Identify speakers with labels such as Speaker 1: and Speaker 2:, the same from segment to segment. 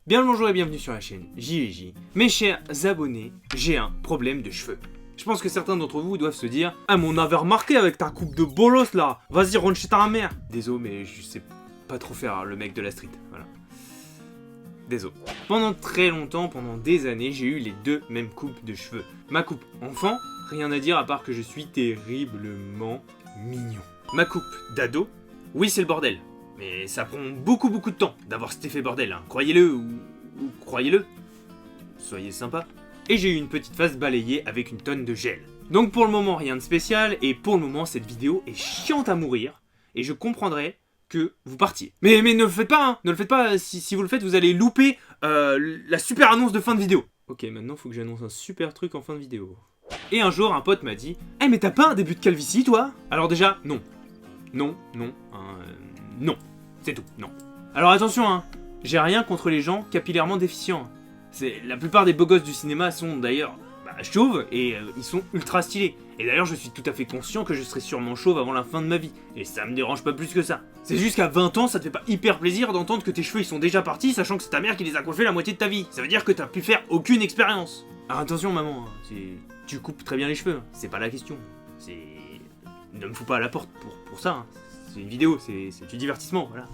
Speaker 1: Bien le bonjour et bienvenue sur la chaîne JJ. Mes chers abonnés, j'ai un problème de cheveux. Je pense que certains d'entre vous doivent se dire « Ah mais on avait remarqué avec ta coupe de bolos là, vas-y rentre chez ta mère !» Désolé mais je sais pas trop faire le mec de la street, voilà. Désolé. Pendant très longtemps, pendant des années, j'ai eu les deux mêmes coupes de cheveux. Ma coupe enfant, rien à dire à part que je suis terriblement mignon. Ma coupe d'ado, oui c'est le bordel. Mais ça prend beaucoup de temps d'avoir cet effet bordel, hein. Croyez-le ou croyez-le. Soyez sympa. Et j'ai eu une petite face balayée avec une tonne de gel. Donc pour le moment rien de spécial, et pour le moment cette vidéo est chiante à mourir, et je comprendrai que vous partiez. Mais ne le faites pas, hein. Ne le faites pas, si vous le faites vous allez louper la super annonce de fin de vidéo. Ok, maintenant faut que j'annonce un super truc en fin de vidéo. Et un jour un pote m'a dit « Eh mais t'as pas un début de calvitie toi ?» Alors déjà, non. Non. Non. C'est tout, non. Alors attention, hein, j'ai rien contre les gens capillairement déficients. La plupart des beaux gosses du cinéma sont d'ailleurs chauves et ils sont ultra stylés. Et d'ailleurs, je suis tout à fait conscient que je serai sûrement chauve avant la fin de ma vie. Et ça me dérange pas plus que ça. C'est juste qu'à 20 ans, ça te fait pas hyper plaisir d'entendre que tes cheveux ils sont déjà partis, sachant que c'est ta mère qui les a coiffés la moitié de ta vie. Ça veut dire que t'as pu faire aucune expérience. Alors attention, maman, hein, tu coupes très bien les cheveux, hein, c'est pas la question. Ne me fous pas à la porte pour ça, hein. C'est une vidéo, c'est du divertissement, voilà.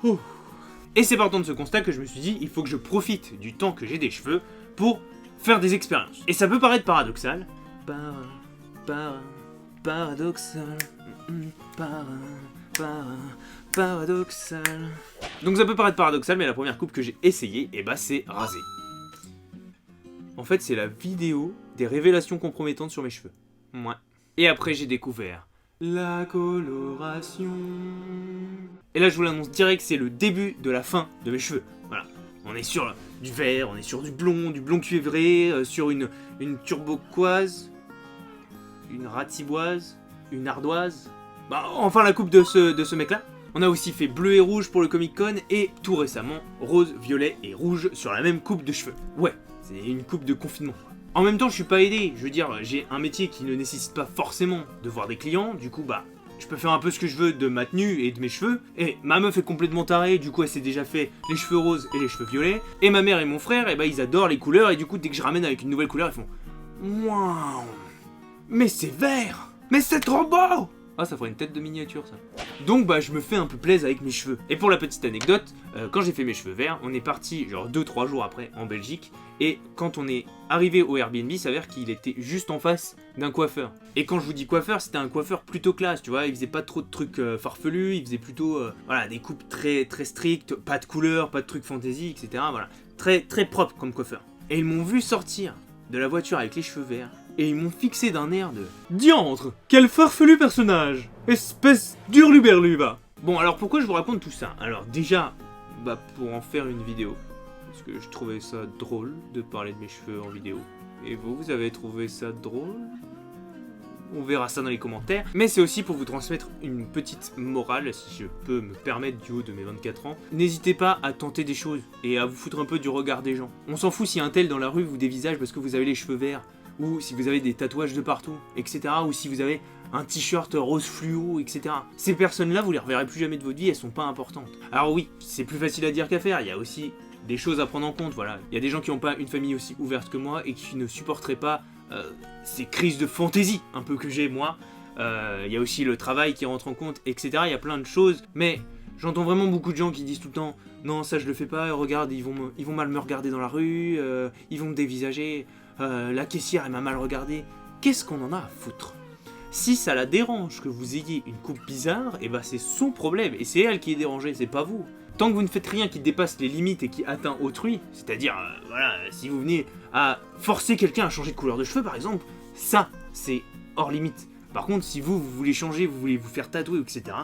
Speaker 1: Ouh. Et c'est partant de ce constat que je me suis dit, il faut que je profite du temps que j'ai des cheveux pour faire des expériences. Et ça peut paraître paradoxal. Paradoxal. Paradoxal. Donc ça peut paraître paradoxal, mais la première coupe que j'ai essayée, c'est raser. En fait, c'est la vidéo des révélations compromettantes sur mes cheveux. Ouais. Et après, j'ai découvert la coloration. Et là je vous l'annonce direct, c'est le début de la fin de mes cheveux. Voilà. On est sur du vert, on est sur du blond cuivré, sur une turboquoise, une ratiboise, une ardoise. Enfin la coupe de ce mec là. On a aussi fait bleu et rouge pour le Comic Con et tout récemment rose, violet et rouge sur la même coupe de cheveux. Ouais, c'est une coupe de confinement. En même temps, je suis pas aidé, je veux dire, j'ai un métier qui ne nécessite pas forcément de voir des clients, du coup, je peux faire un peu ce que je veux de ma tenue et de mes cheveux, et ma meuf est complètement tarée, du coup, elle s'est déjà fait les cheveux roses et les cheveux violets, et ma mère et mon frère, ils adorent les couleurs, et du coup, dès que je ramène avec une nouvelle couleur, ils font « Waouh, mais c'est vert, mais c'est trop beau !» Ah, ça ferait une tête de miniature, ça. Donc, je me fais un peu plaisir avec mes cheveux. Et pour la petite anecdote, quand j'ai fait mes cheveux verts, on est parti genre 2-3 jours après en Belgique. Et quand on est arrivé au Airbnb, ça s'avère qu'il était juste en face d'un coiffeur. Et quand je vous dis coiffeur, c'était un coiffeur plutôt classe, tu vois. Il faisait pas trop de trucs farfelus, il faisait plutôt des coupes très strictes, pas de couleurs, pas de trucs fantasy, etc. Voilà, très propre comme coiffeur. Et ils m'ont vu sortir de la voiture avec les cheveux verts. Et ils m'ont fixé d'un air de « Diantre, quel farfelu personnage! Espèce d'hurluberlu, va !» Bon, alors pourquoi je vous raconte tout ça? Alors déjà, pour en faire une vidéo. Parce que je trouvais ça drôle de parler de mes cheveux en vidéo. Et vous avez trouvé ça drôle? On verra ça dans les commentaires. Mais c'est aussi pour vous transmettre une petite morale, si je peux me permettre du haut de mes 24 ans. N'hésitez pas à tenter des choses et à vous foutre un peu du regard des gens. On s'en fout si un tel dans la rue vous dévisage parce que vous avez les cheveux verts. Ou si vous avez des tatouages de partout, etc. Ou si vous avez un t-shirt rose fluo, etc. Ces personnes-là, vous les reverrez plus jamais de votre vie, elles sont pas importantes. Alors oui, c'est plus facile à dire qu'à faire, il y a aussi des choses à prendre en compte, voilà. Il y a des gens qui n'ont pas une famille aussi ouverte que moi et qui ne supporteraient pas ces crises de fantaisie, un peu que j'ai moi. Il y a aussi le travail qui rentre en compte, etc. Il y a plein de choses, mais j'entends vraiment beaucoup de gens qui disent tout le temps « Non, ça je le fais pas, regarde, ils vont mal me regarder dans la rue, ils vont me dévisager. » La caissière elle m'a mal regardé. Qu'est-ce qu'on en a à foutre? Si ça la dérange que vous ayez une coupe bizarre, c'est son problème, et c'est elle qui est dérangée, c'est pas vous. Tant que vous ne faites rien qui dépasse les limites et qui atteint autrui, c'est-à-dire, si vous venez à forcer quelqu'un à changer de couleur de cheveux par exemple, ça, c'est hors limite. Par contre, si vous voulez changer, vous voulez vous faire tatouer, etc.,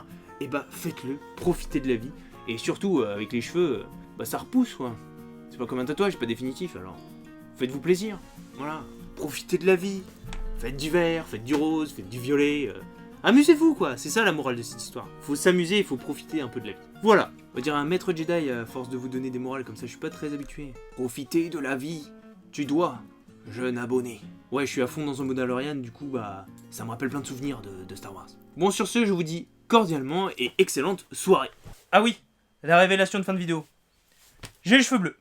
Speaker 1: faites-le, profitez de la vie, et surtout, avec les cheveux, ça repousse, quoi. C'est pas comme un tatouage, pas définitif, alors faites-vous plaisir. Voilà, profitez de la vie, faites du vert, faites du rose, faites du violet, amusez-vous quoi, c'est ça la morale de cette histoire. Faut s'amuser, il faut profiter un peu de la vie. Voilà, on va dire un maître Jedi à force de vous donner des morales comme ça, je suis pas très habitué. Profitez de la vie, tu dois, jeune abonné. Ouais, je suis à fond dans un Mandalorian, du coup ça me rappelle plein de souvenirs de Star Wars. Bon sur ce, je vous dis cordialement et excellente soirée. Ah oui, la révélation de fin de vidéo.
Speaker 2: j'ai les cheveux bleus.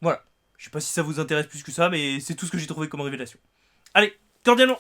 Speaker 2: Voilà. Je sais pas si ça vous intéresse plus que ça, mais c'est tout ce que j'ai trouvé comme révélation. Allez, cordialement.